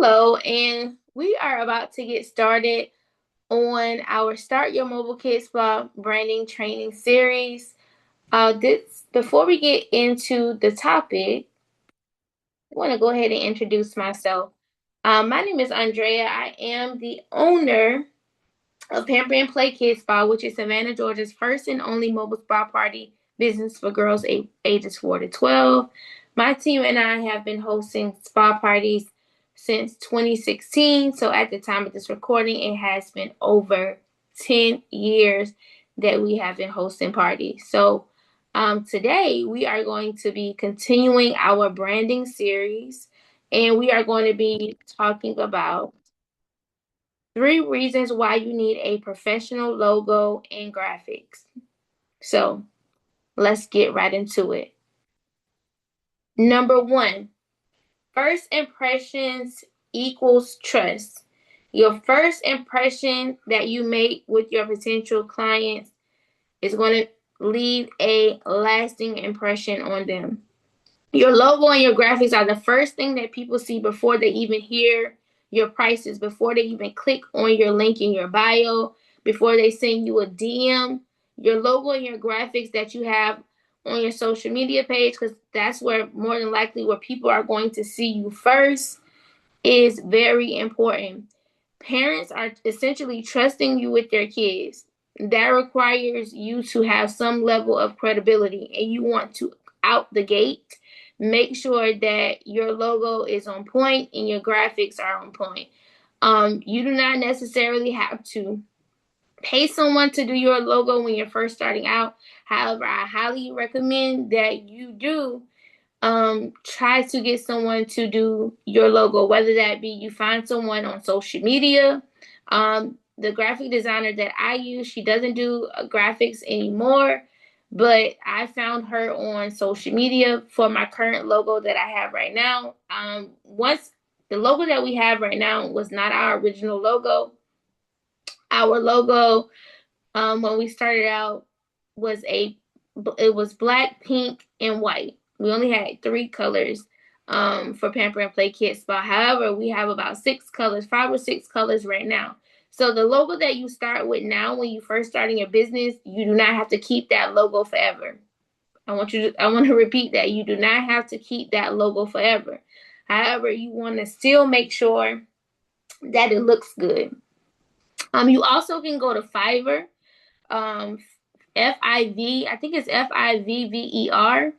Hello, and we are about to get started on our Start Your Mobile Kidz Blog branding training series. This Before we get into the topic, I want to go ahead and introduce myself. My name is Andrea. I am the owner of Pamper and Play Kidz Spa, which is Savannah, Georgia's first and only mobile spa party business for girls ages 4 to 12. My team and I have been hosting spa parties since 2016. So at the time of this recording, it has been over 10 years that we have been hosting parties. So today we are going to be continuing our branding series, and we are going to be talking about 3 reasons why you need a professional logo and graphics. So let's get right into it. Number 1, first impressions equals trust. Your first impression that you make with your potential clients is going to leave a lasting impression on them. Your logo and your graphics are the first thing that people see before they even hear your prices, before they even click on your link in your bio, before they send you a DM. Your logo and your graphics that you have on your social media page, because that's where more than likely where people are going to see you first, is very important. Parents are essentially trusting you with their kids. That requires you to have some level of credibility, and you want to, out the gate, make sure that your logo is on point and your graphics are on point. You do not necessarily have to pay someone to do your logo when you're first starting out. However, I highly recommend that you do try to get someone to do your logo, whether that be you find someone on social media. The graphic designer that I use, she doesn't do graphics anymore, but I found her on social media for my current logo that I have right now. Once the logo that we have right now was not our original logo. Our logo, when we started out, was black, pink, and white. We only had 3 colors for Pamper and Play Kidz Spa. However, we have about 6 colors, 5 or 6 colors right now. So the logo that you start with now, when you first starting your business, you do not have to keep that logo forever. I want to repeat that. You do not have to keep that logo forever. However, you want to still make sure that it looks good. You also can go to Fiverr. FIV, I think it's FIVVER.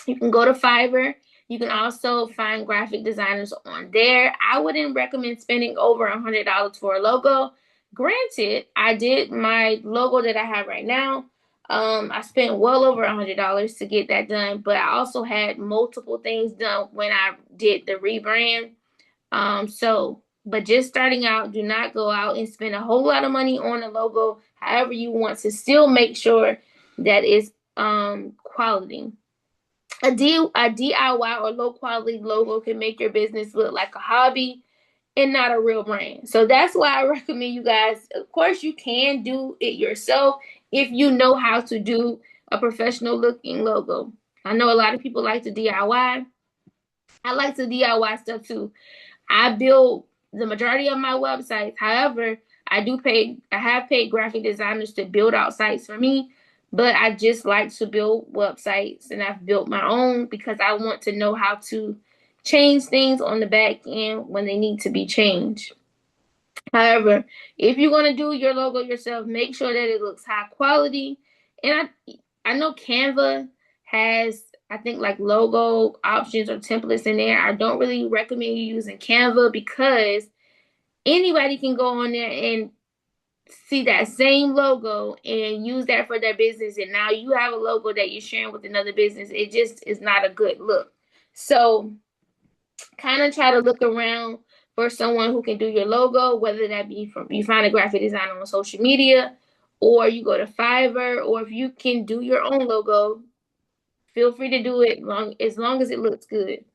You can go to Fiverr. You can also find graphic designers on there. I wouldn't recommend spending over $100 for a logo. Granted, I did my logo that I have right now. I spent well over $100 to get that done, but I also had multiple things done when I did the rebrand. But just starting out, do not go out and spend a whole lot of money on a logo. However, you want to still make sure that it's quality. A DIY or low quality logo can make your business look like a hobby and not a real brand. So that's why I recommend you guys, of course, you can do it yourself if you know how to do a professional looking logo. I know a lot of people like to DIY. I like to DIY stuff too. I build the majority of my websites. However, I have paid graphic designers to build out sites for me, but I just like to build websites, and I've built my own because I want to know how to change things on the back end when they need to be changed. However, if you're going to do your logo yourself, make sure that it looks high quality. And I know Canva has, I think, like logo options or templates in there. I don't really recommend you using Canva because anybody can go on there and see that same logo and use that for their business. And now you have a logo that you're sharing with another business. It just is not a good look. So kind of try to look around for someone who can do your logo, whether that be from you find a graphic designer on social media, or you go to Fiverr, or if you can do your own logo, feel free to do it as long as it looks good.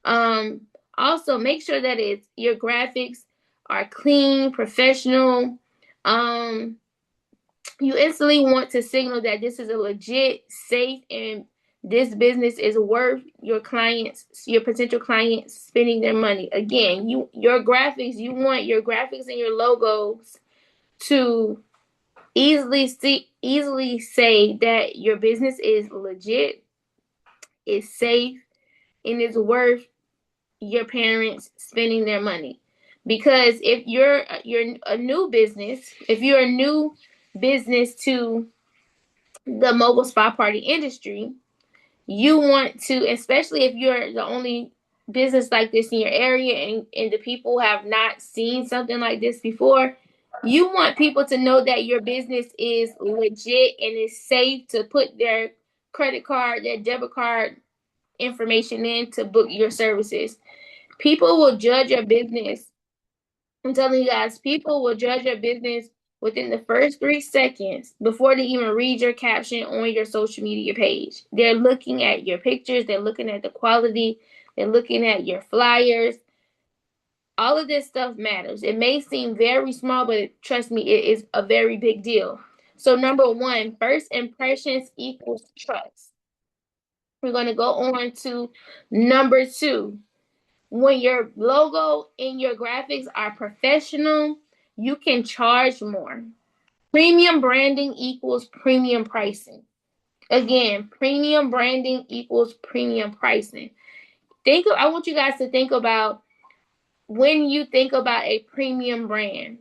Also make sure that your graphics are clean, professional. You instantly want to signal that this is a legit, safe, and this business is worth your potential clients spending their money. Again, you want your graphics and your logos to easily say that your business is legit, is safe, and is worth your parents spending their money. Because if you're a new business, if you're a new business to the mobile spa party industry, you want to, especially if you're the only business like this in your area, and the people have not seen something like this before, you want people to know that your business is legit and is safe to put their credit card, their debit card information in to book your services. People will judge your business. I'm telling you guys, people will judge your business within the first 3 seconds before they even read your caption on your social media page. They're looking at your pictures, they're looking at the quality, they're looking at your flyers. All of this stuff matters. It may seem very small, but trust me, it is a very big deal. So number one, first impressions equals trust. We're going to go on to number two. When your logo and your graphics are professional, you can charge more. Premium branding equals premium pricing. Again, premium branding equals premium pricing. I want you guys to think about when you think about a premium brand.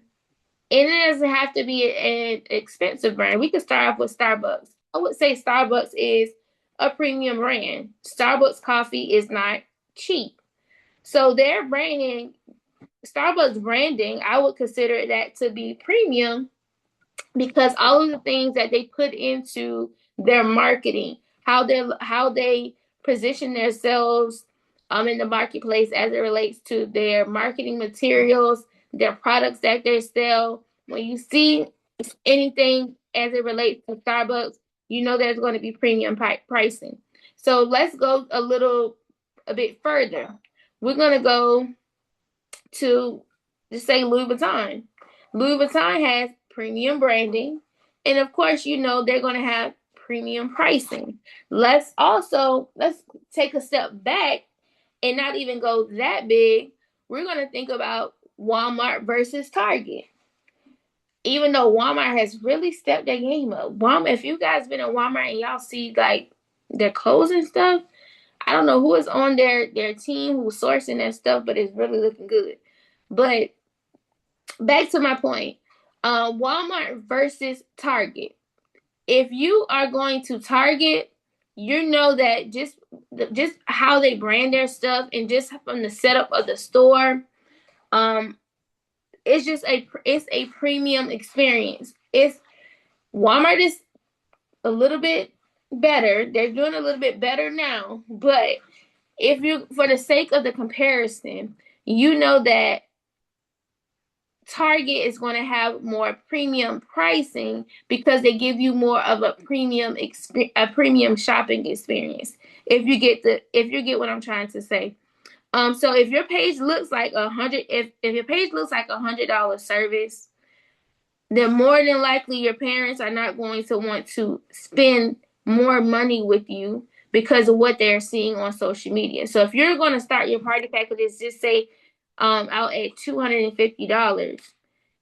And it doesn't have to be an expensive brand. We could start off with Starbucks. I would say Starbucks is a premium brand. Starbucks coffee is not cheap. So their branding, Starbucks branding, I would consider that to be premium because all of the things that they put into their marketing, how they position themselves in the marketplace as it relates to their marketing materials, their products that they sell. When you see anything as it relates to Starbucks, you know there's going to be premium pricing. So let's go a bit further. We're going to go to just say Louis Vuitton. Louis Vuitton has premium branding, and of course, you know they're going to have premium pricing. Let's take a step back and not even go that big. We're going to think about Walmart versus Target. Even though Walmart has really stepped their game up. Walmart, if you guys been in Walmart and y'all see like their clothes and stuff, I don't know who is on their team who's sourcing that stuff, but it's really looking good. But back to my point, Walmart versus Target. If you are going to Target, you know that just how they brand their stuff and just from the setup of the store, it's a premium experience. Walmart is a little bit better. They're doing a little bit better now, but for the sake of the comparison, you know that Target is going to have more premium pricing because they give you more of a premium shopping experience. If you get what I'm trying to say. So if your page looks like if your page looks like $100 service, then more than likely your parents are not going to want to spend more money with you because of what they're seeing on social media. So if you're going to start your party packages, just say out at $250,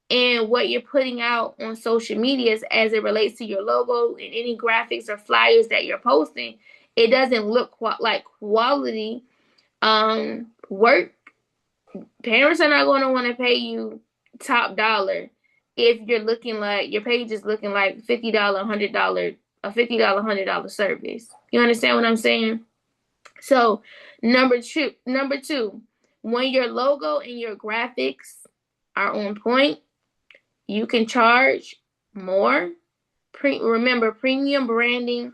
and what you're putting out on social media as it relates to your logo and any graphics or flyers that you're posting, it doesn't look like quality work. Parents are not going to want to pay you top dollar if you're looking like your page is looking like $50, $100, a $50, $100 service. You understand what I'm saying? So number two, when your logo and your graphics are on point, you can charge more. Remember, premium branding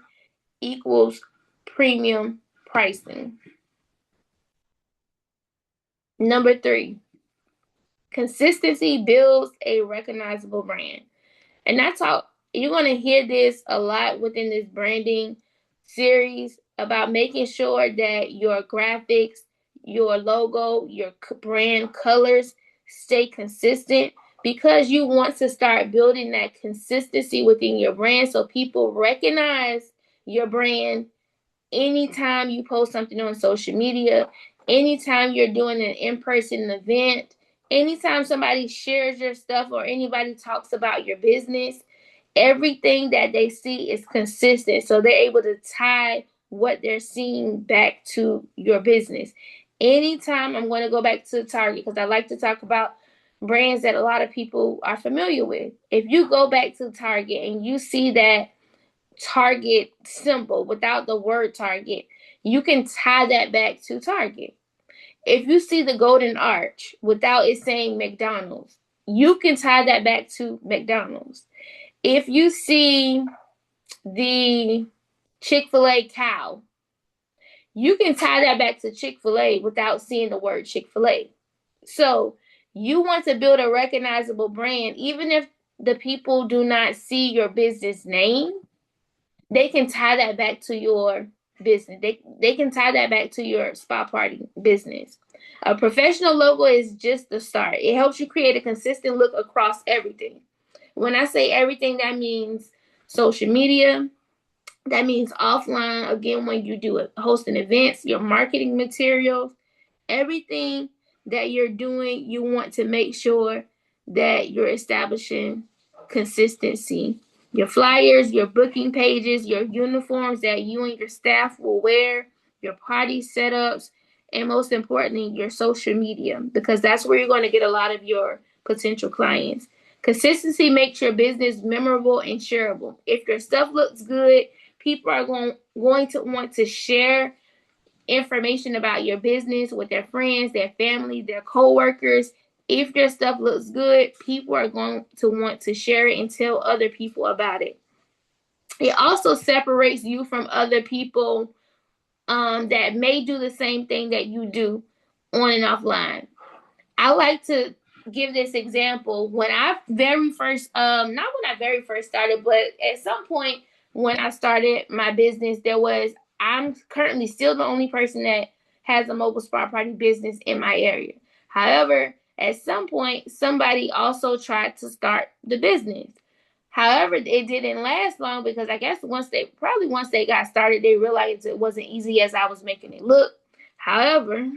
equals premium pricing. Number three, consistency builds a recognizable brand. And that's how you're going to hear this a lot within this branding series about making sure that your graphics, your logo, your brand colors stay consistent because you want to start building that consistency within your brand so people recognize your brand anytime you post something on social media, anytime you're doing an in-person event, anytime somebody shares your stuff or anybody talks about your business, everything that they see is consistent. So they're able to tie what they're seeing back to your business. Anytime, I'm going to go back to Target because I like to talk about brands that a lot of people are familiar with. If you go back to Target and you see that Target symbol without the word Target, you can tie that back to Target. If you see the golden arch without it saying McDonald's, you can tie that back to McDonald's. If you see the Chick-fil-A cow, you can tie that back to Chick-fil-A without seeing the word Chick-fil-A. So you want to build a recognizable brand, even if the people do not see your business name, they can tie that back to your business. They can tie that back to your spa party business. A professional logo is just the start. It helps you create a consistent look across everything. When I say everything, that means social media. That means offline, again, when you do it, hosting events, your marketing materials, everything that you're doing, you want to make sure that you're establishing consistency. Your flyers, your booking pages, your uniforms that you and your staff will wear, your party setups, and most importantly, your social media, because that's where you're going to get a lot of your potential clients. Consistency makes your business memorable and shareable. If your stuff looks good, people are going to want to share information about your business with their friends, their family, their coworkers. If your stuff looks good, people are going to want to share it and tell other people about it. It also separates you from other people that may do the same thing that you do on and offline. I like to give this example. When I very first, not when I very first started, but at some point when I started my business, I'm currently still the only person that has a mobile spa party business in my area. However, at some point, somebody also tried to start the business. However, it didn't last long because I guess once they got started, they realized it wasn't easy as I was making it look. However,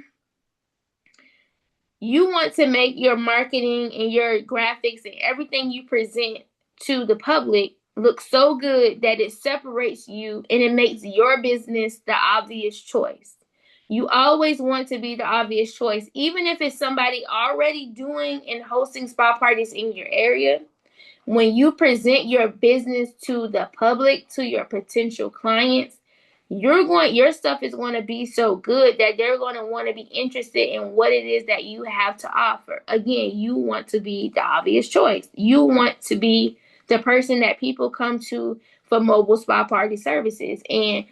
you want to make your marketing and your graphics and everything you present to the public look so good that it separates you and it makes your business the obvious choice. You always want to be the obvious choice, even if it's somebody already doing and hosting spa parties in your area. When you present your business to the public, to your potential clients, your stuff is going to be so good that they're going to want to be interested in what it is that you have to offer. Again, you want to be the obvious choice. You want to be the person that people come to for mobile spa party services. And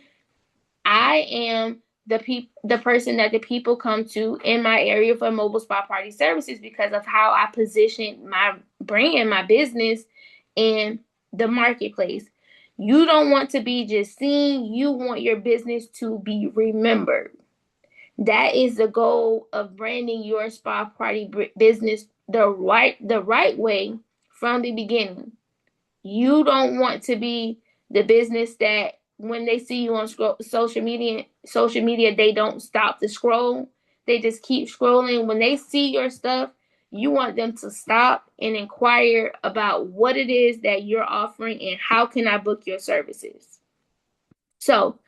I am the person that the people come to in my area for mobile spa party services because of how I position my brand, my business in the marketplace. You don't want to be just seen, you want your business to be remembered. That is the goal of branding your spa party business the right way from the beginning. You don't want to be the business that when they see you on social media, they don't stop to scroll. They just keep scrolling. When they see your stuff, you want them to stop and inquire about what it is that you're offering and how can I book your services. So,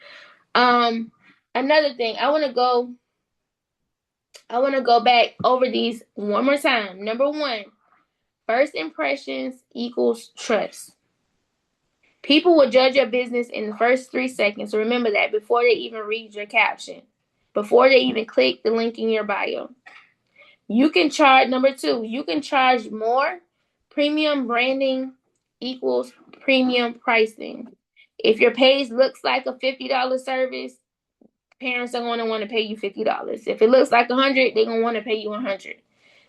another thing, I want to go back over these one more time. Number one, first impressions equals trust. People will judge your business in the first 3 seconds. So remember that before they even read your caption, before they even click the link in your bio. Number two, you can charge more. Premium branding equals premium pricing. If your page looks like a $50 service, parents are going to want to pay you $50. If it looks like $100, they're going to want to pay you $100.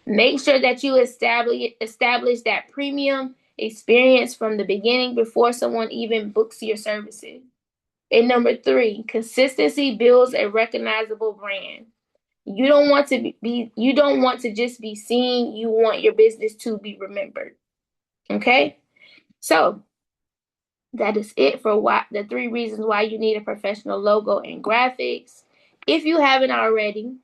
Make sure that you establish that premium experience from the beginning before someone even books your services. And number three, consistency builds a recognizable brand. You don't want to just be seen, you want your business to be remembered. Okay? So, That is it for the 3 reasons why you need a professional logo and graphics. If you haven't already,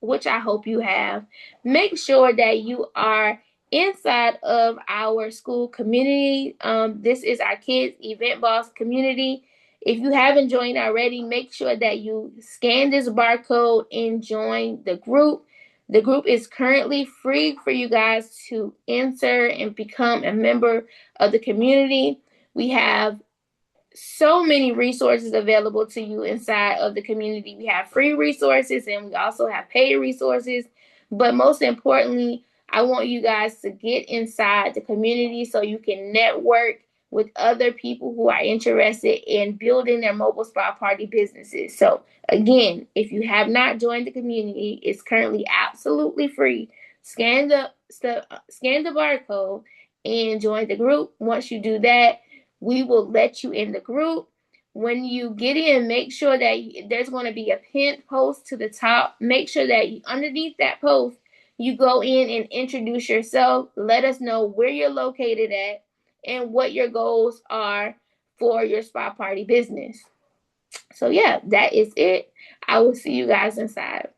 which I hope you have, make sure that you are inside of our school community. This is our Kidz Event Boss community. If you haven't joined already, make sure that you scan this barcode and join the group. The group is currently free for you guys to enter and become a member of the community. We have so many resources available to you inside of the community. We have free resources and we also have paid resources. But most importantly, I want you guys to get inside the community so you can network with other people who are interested in building their mobile spa party businesses. So again, if you have not joined the community, it's currently absolutely free. Scan the barcode and join the group. Once you do that, we will let you in the group. When you get in, make sure that there's going to be a pinned post to the top. Make sure that underneath that post, you go in and introduce yourself. Let us know where you're located at and what your goals are for your spa party business. So yeah, that is it. I will see you guys inside.